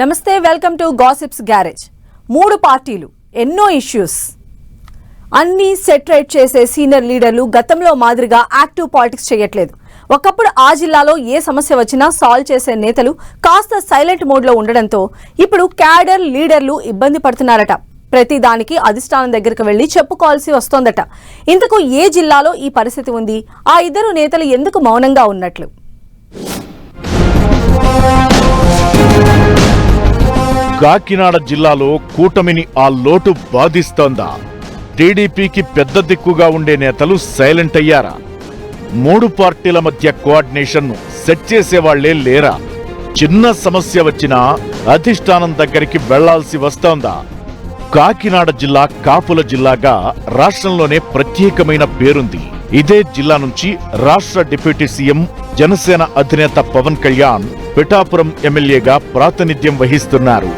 నమస్తే, welcome to gossips garage. 3 పార్టీలు, ఎన్నో ఇష్యూస్, అన్ని సెట్ రైట్ చేసే సీనియర్ లీడర్లు గతంలో మాదిరిగా యాక్టివ్ పాలిటిక్స్ చేయట్లేదు. ఒకప్పుడు ఆ జిల్లాలో ఏ సమస్య వచ్చినా సాల్వ్ చేసే నేతలు కాస్త సైలెంట్ మోడ్ లో ఉండడంతో ఇప్పుడు క్యాడర్ లీడర్లు ఇబ్బంది పడుతున్నారట. ప్రతి దానికి అధిష్టానం దగ్గరికి వెళ్లి చెప్పుకోవాల్సి వస్తోందట. ఇంతకు ఏ జిల్లాలో ఈ పరిస్థితి ఉంది? ఆ ఇద్దరు నేతలు ఎందుకు మౌనంగా ఉన్నట్లు? కాకినాడ జిల్లాలో కూటమిని ఆ లోటు బాధిస్తోందా? టీడీపీకి పెద్ద దిక్కుగా ఉండే నేతలు సైలెంట్ అయ్యారా? 3 పార్టీల మధ్య కోఆర్డినేషన్ ను సెట్ చేసేవాళ్లే లేరా? చిన్న సమస్య వచ్చినా అధిష్టానం దగ్గరికి వెళ్లాల్సి వస్తోందా? కాకినాడ జిల్లా కాపుల జిల్లాగా రాష్ట్రంలోనే ప్రత్యేకమైన పేరుంది. ఇదే జిల్లా నుంచి రాష్ట్ర డిప్యూటీ సీఎం జనసేన అధినేత పవన్ కళ్యాణ్ పిఠాపురం ఎమ్మెల్యేగా ప్రాతినిధ్యం వహిస్తున్నారు.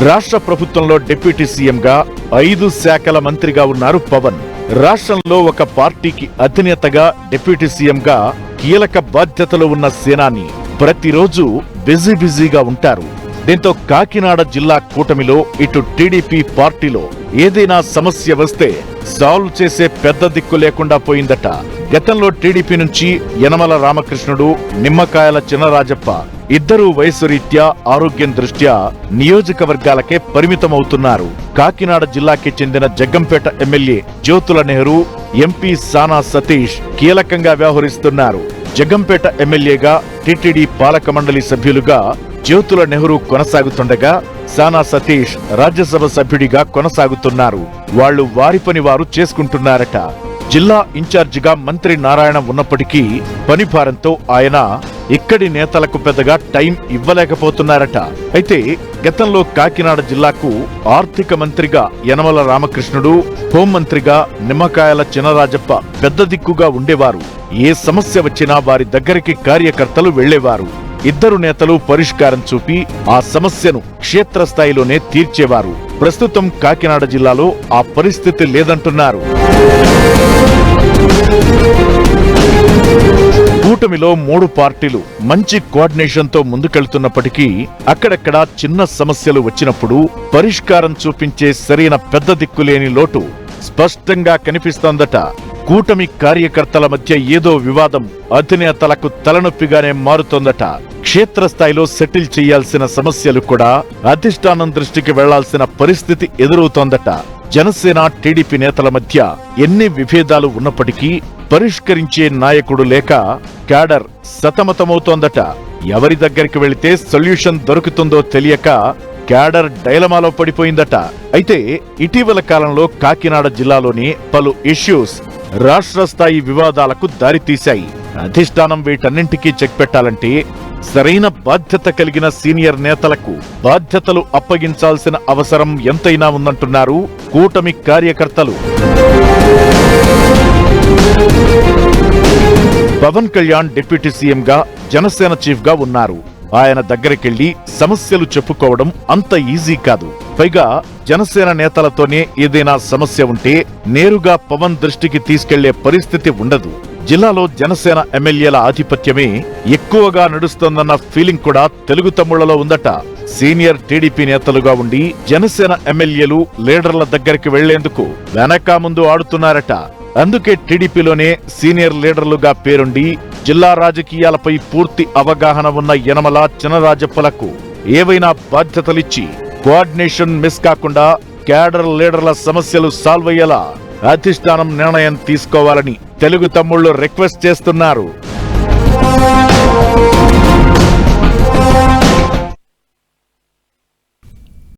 రాష్ట్ర ప్రభుత్వంలో డిప్యూటీ సీఎంగా 5 శాఖల మంత్రిగా ఉన్నారు పవన్. రాష్ట్రంలో ఒక పార్టీకి అధినేతగా డిప్యూటీ సీఎంగా కీలక బాధ్యతలు ఉన్న సేనాని ప్రతిరోజు బిజీగా ఉంటారు. దీంతో కాకినాడ జిల్లా కూటమిలో ఇటు టీడీపీ పార్టీలో ఏదైనా సమస్య వస్తే సాల్వ్ చేసే పెద్ద దిక్కు లేకుండా పోయిందట. గతంలో టీడీపీ నుంచి యనమల రామకృష్ణుడు, నిమ్మకాయల చినరాజప్ప ఇద్దరూ వయసు రీత్యా, ఆరోగ్యం దృష్ట్యా నియోజకవర్గాలకే పరిమితమవుతున్నారు. కాకినాడ జిల్లాకి చెందిన జగ్గంపేట ఎమ్మెల్యే జ్యోతుల నెహ్రూ, ఎంపీ సానా సతీష్ కీలకంగా వ్యవహరిస్తున్నారు. జగ్గంపేట ఎమ్మెల్యేగా టీటీడీ పాలక మండలి సభ్యులుగా జ్యోతుల నెహ్రూ కొనసాగుతుండగా సానా సతీష్ రాజ్యసభ సభ్యుడిగా కొనసాగుతున్నారు. వాళ్లు వారి పని వారు చేసుకుంటున్నారట. జిల్లా ఇన్ఛార్జిగా మంత్రి నారాయణ ఉన్నప్పటికీ పని భారంతో ఆయన ఇక్కడి నేతలకు పెద్దగా టైం ఇవ్వలేకపోతున్నారట. అయితే గతంలో కాకినాడ జిల్లాకు ఆర్థిక మంత్రిగా యనమల రామకృష్ణుడు, హోంమంత్రిగా నిమ్మకాయల చినరాజప్ప పెద్ద దిక్కుగా ఉండేవారు. ఏ సమస్య వచ్చినా వారి దగ్గరికి కార్యకర్తలు వెళ్లేవారు. ఇద్దరు నేతలు పరిష్కారం చూపి ఆ సమస్యను క్షేత్రస్థాయిలోనే తీర్చేవారు. ప్రస్తుతం కాకినాడ జిల్లాలో ఆ పరిస్థితి లేదంటున్నారు. కూటమిలో 3 పార్టీలు మంచి కోఆర్డినేషన్ తో ముందుకెళ్తున్నప్పటికీ అక్కడక్కడ చిన్న సమస్యలు వచ్చినప్పుడు పరిష్కారం చూపించే సరైన పెద్ద దిక్కులేని లోటు స్పష్టంగా కనిపిస్తోందట. కూటమి కార్యకర్తల మధ్య ఏదో వివాదం అధినేతలకు తలనొప్పిగానే మారుతోందట. క్షేత్రస్థాయిలో సెటిల్ చేయాల్సిన సమస్యలు కూడా అధిష్టానం దృష్టికి వెళ్లాల్సిన పరిస్థితి ఎదురవుతోందట. జనసేన టీడీపీ నేతల మధ్య ఎన్ని విభేదాలు ఉన్నప్పటికీ పరిష్కరించే నాయకుడు లేక క్యాడర్ సతమతమవుతోందట. ఎవరి దగ్గరికి వెళితే సొల్యూషన్ దొరుకుతుందో తెలియక క్యాడర్ డైలమాలో పడిపోయిందట. అయితే ఇటీవల కాలంలో కాకినాడ జిల్లాలోని పలు ఇష్యూస్ రాష్ట్ర స్థాయి వివాదాలకు దారితీశాయి. అధిష్టానం వీటన్నింటికీ చెక్ పెట్టాలంటే సరైన బాధ్యత కలిగిన సీనియర్ నేతలకు బాధ్యతలు అప్పగించాల్సిన అవసరం ఎంతైనా ఉందంటున్నారు కూటమి కార్యకర్తలు. పవన్ కళ్యాణ్ డిప్యూటీ సీఎంగా జనసేన చీఫ్ గా ఉన్నారు. ఆయన దగ్గరికెళ్లి సమస్యలు చెప్పుకోవడం అంత ఈజీ కాదు. పైగా జనసేన నేతలతోనే ఏదైనా సమస్య ఉంటే నేరుగా పవన్ దృష్టికి తీసుకెళ్లే పరిస్థితి ఉండదు. జిల్లాలో జనసేన ఎమ్మెల్యేల ఆధిపత్యమే ఎక్కువగా నడుస్తోందన్న ఫీలింగ్ కూడా తెలుగు తమ్ముళ్లలో ఉందట. సీనియర్ టీడీపీ నేతలుగా ఉండి జనసేన ఎమ్మెల్యేలు లీడర్ల దగ్గరికి వెళ్లేందుకు వెనక ముందు ఆడుతున్నారట. అందుకే టీడీపీలోనే సీనియర్ లీడర్లుగా పేరుండి జిల్లా రాజకీయాలపై పూర్తి అవగాహన ఉన్న యనమల చినరాజప్పలకు ఏవైనా బాధ్యతలిచ్చి కోఆర్డినేషన్ మిస్ కాకుండా క్యాడర్ లీడర్ల సమస్యలు సాల్వ్ అయ్యేలా అధిష్టానం నిర్ణయం తీసుకోవాలని తెలుగు తమ్ముళ్లు రిక్వెస్ట్ చేస్తున్నారు.